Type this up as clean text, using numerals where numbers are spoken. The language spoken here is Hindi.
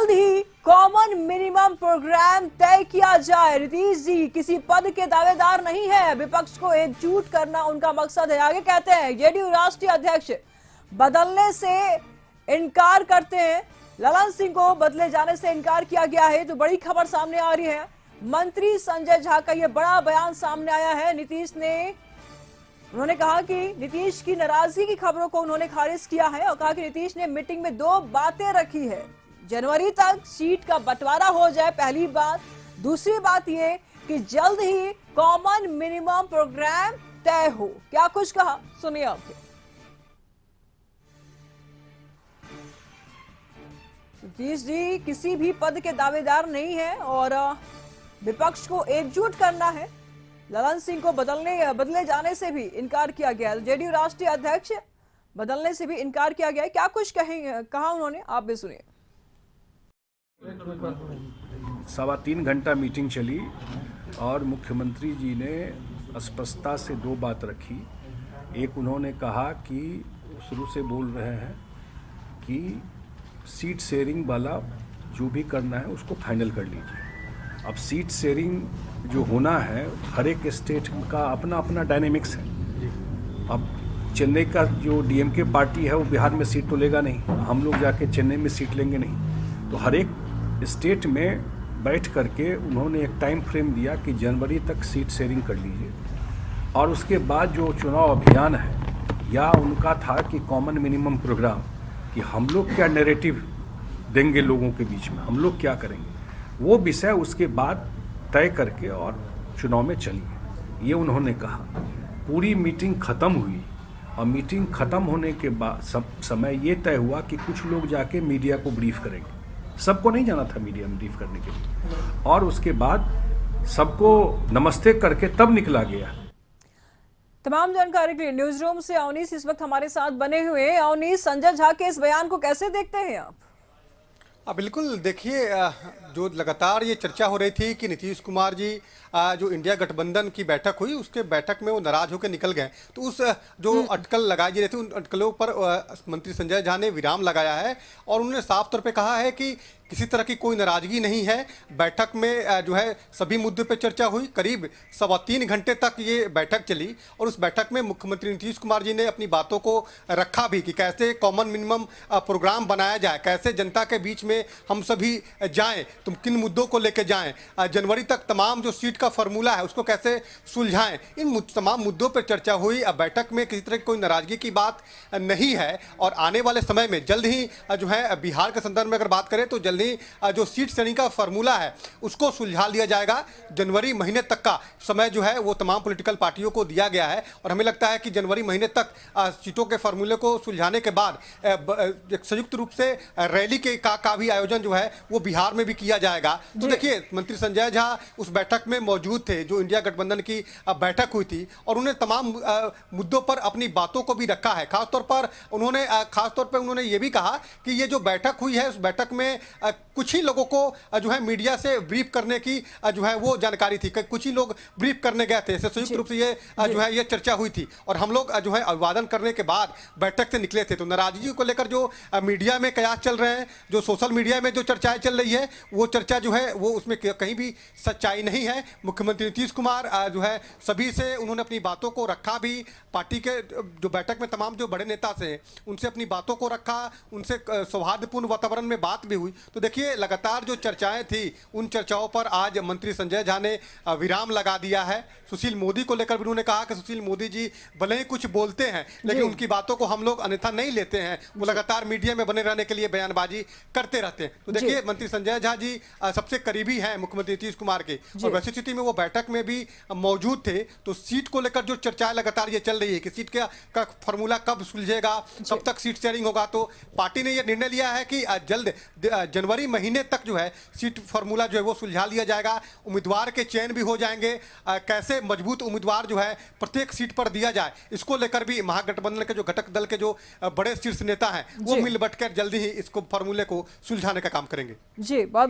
जल्द ही कॉमन मिनिमम प्रोग्राम तय किया जाए। नीतीश जी किसी पद के दावेदार नहीं है, विपक्ष को एकजुट करना उनका मकसद है। आगे कहते हैं जेडीयू राष्ट्रीय अध्यक्ष बदलने से इनकार करते हैं। ललन सिंह को बदले जाने से इनकार किया गया है, तो बड़ी खबर सामने आ रही है। मंत्री संजय झा का यह बड़ा बयान सामने आया है। उन्होंने कहा कि नीतीश की नाराजगी की खबरों को उन्होंने खारिज किया है और कहा कि नीतीश ने मीटिंग में 2 बातें रखी है। जनवरी तक सीट का बंटवारा हो जाए, पहली बात। दूसरी बात ये कि जल्द ही कॉमन मिनिमम प्रोग्राम तय हो। क्या कुछ कहा, सुनिए आपके। नीतीश जी किसी भी पद के दावेदार नहीं है और विपक्ष को एकजुट करना है। ललन सिंह को बदले जाने से भी इनकार किया गया। जेडीयू राष्ट्रीय अध्यक्ष बदलने से भी इनकार किया गया है। क्या कुछ कहा उन्होंने, आप भी सुनिए। 3.25 घंटा मीटिंग चली और मुख्यमंत्री जी ने स्पष्टता से 2 बात रखी। एक, उन्होंने कहा कि शुरू से बोल रहे हैं कि सीट शेयरिंग वाला जो भी करना है उसको फाइनल कर लीजिए। अब सीट शेयरिंग जो होना है, हर एक स्टेट का अपना अपना डायनेमिक्स है। अब चेन्नई का जो डीएमके पार्टी है वो बिहार में सीट तो लेगा नहीं, हम लोग जाके चेन्नई में सीट लेंगे नहीं। तो हर एक स्टेट में बैठ करके उन्होंने एक टाइम फ्रेम दिया कि जनवरी तक सीट शेयरिंग कर लीजिए। और उसके बाद जो चुनाव अभियान है, या उनका था कि कॉमन मिनिमम प्रोग्राम, कि हम लोग क्या नैरेटिव देंगे लोगों के बीच में, हम लोग क्या करेंगे, वो विषय उसके बाद तय करके और चुनाव में चलिए, ये उन्होंने कहा। पूरी मीटिंग खत्म हुई और मीटिंग खत्म होने के बाद समय ये तय हुआ कि कुछ लोग जाके मीडिया को ब्रीफ करेंगे। सबको नहीं जाना था मीडिया में ब्रीफ करने के लिए, और उसके बाद सबको नमस्ते करके तब निकला गया। तमाम जानकारी के लिए न्यूज रूम से अवनीश इस वक्त हमारे साथ बने हुए। अवनीश, संजय झा के इस बयान को कैसे देखते हैं आप? बिल्कुल, देखिए, जो लगातार ये चर्चा हो रही थी कि नीतीश कुमार जी जो इंडिया गठबंधन की बैठक हुई, उसके बैठक में वो नाराज होकर निकल गए, तो उस जो अटकल लगाई जा रही थी, उन अटकलों पर मंत्री संजय झा ने विराम लगाया है और उन्होंने साफ तौर पे कहा है कि किसी तरह की कोई नाराजगी नहीं है। बैठक में जो है सभी मुद्दों पे चर्चा हुई। करीब 3.25 घंटे तक ये बैठक चली और उस बैठक में मुख्यमंत्री नीतीश कुमार जी ने अपनी बातों को रखा भी कि कैसे कॉमन मिनिमम प्रोग्राम बनाया जाए, कैसे जनता के बीच में हम सभी जाएं, तुम किन मुद्दों को लेकर जाएं, जनवरी तक तमाम जो सीट का फॉर्मूला है उसको कैसे सुलझाएं, इन तमाम मुद्दों पर चर्चा हुई। अब बैठक में किसी तरह की कोई नाराजगी की बात नहीं है और आने वाले समय में जल्द ही जो है बिहार के संदर्भ में अगर बात करें तो जल्द ही जो सीट शेयरिंग का फॉर्मूला है उसको सुलझा लिया जाएगा। जनवरी महीने तक का समय जो है वो तमाम पॉलिटिकल पार्टियों को दिया गया है और हमें लगता है कि जनवरी महीने तक सीटों के फॉर्मूले को सुलझाने के बाद एक संयुक्त रूप से रैली का भी आयोजन जो है वो बिहार में भी किया जाएगा। तो देखिए, मंत्री संजय झा उस बैठक में मौजूद थे जो इंडिया गठबंधन की बैठक हुई थी और उन्हें तमाम मुद्दों पर अपनी बातों को भी रखा है। खासतौर पर उन्होंने ये भी कहा कि ये जो बैठक हुई है उस बैठक में कुछ ही लोगों को जो है मीडिया से ब्रीफ करने की जो है वो जानकारी थी, कुछ ही लोग ब्रीफ करने गए थे। संयुक्त रूप से ये जो है ये चर्चा हुई थी और हम लोग जो है अभिवादन करने के बाद बैठक से निकले थे। तो नाराजगी को लेकर जो मीडिया में कयास चल रहे हैं, जो सोशल मीडिया में जो चर्चाएं चल रही है, वो चर्चा जो है वो उसमें कहीं भी सच्चाई नहीं है। मुख्यमंत्री नीतीश कुमार जो है सभी से उन्होंने अपनी बातों को रखा भी। पार्टी के जो बैठक में तमाम जो बड़े नेता से उनसे अपनी बातों को रखा, उनसे सौहार्दपूर्ण वातावरण में बात भी हुई। तो देखिए, लगातार जो चर्चाएं थी उन चर्चाओं पर आज मंत्री संजय झा ने विराम लगा दिया है। सुशील मोदी को लेकर भी उन्होंने कहा कि सुशील मोदी जी भले ही कुछ बोलते हैं लेकिन उनकी बातों को हम लोग अन्यथा नहीं लेते हैं, वो लगातार मीडिया में बने रहने के लिए बयानबाजी करते रहते हैं। तो देखिए, मंत्री संजय झा जी सबसे करीबी हैं मुख्यमंत्री नीतीश कुमार के और वैसी स्थिति में वो बैठक में भी मौजूद थे। तो सीट को लेकर जो चर्चाएं लगातार ये चल रही है कि सीट का फॉर्मूला कब सुलझेगा, कब तक सीट शेयरिंग होगा, तो पार्टी ने यह निर्णय लिया है कि जल्द जनवरी महीने तक जो है सीट फॉर्मूला जो है वो सुलझा लिया जाएगा। उम्मीदवार के चयन भी हो जाएंगे, कैसे मजबूत उम्मीदवार जो है प्रत्येक सीट पर दिया जाए, इसको लेकर भी महागठबंधन के जो घटक दल के जो बड़े शीर्ष नेता हैं वो मिल बट कर जल्दी ही इसको फॉर्मूले को सुलझाने का काम करेंगे। जी, बहुत बहुत